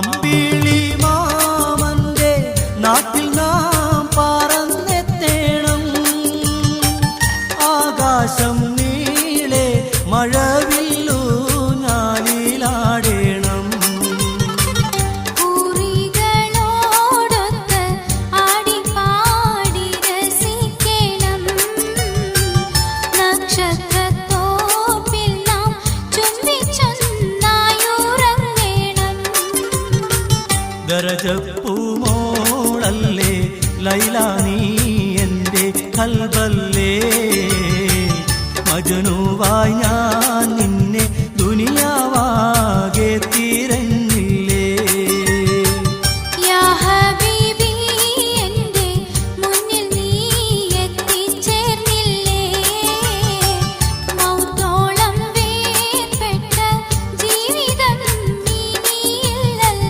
അമ്പിളി മാമന്റെ നാട്ടിൽ നാം പറന്നെത്തേണം. ആകാശം നീളെ മഴവില്ലു ഞാലിലാടേണം. പൂറികളോടൊത്ത് ആടിപ്പാടി രസിക്കണം. നക്ഷത്രത്തോപ്പിൽ നാം ചുംബിച്ചൊന്നായുറങ്ങണം. ദരജപ്പൂമോളല്ലേ ലൈല നീ എൻ്റെ കൽബ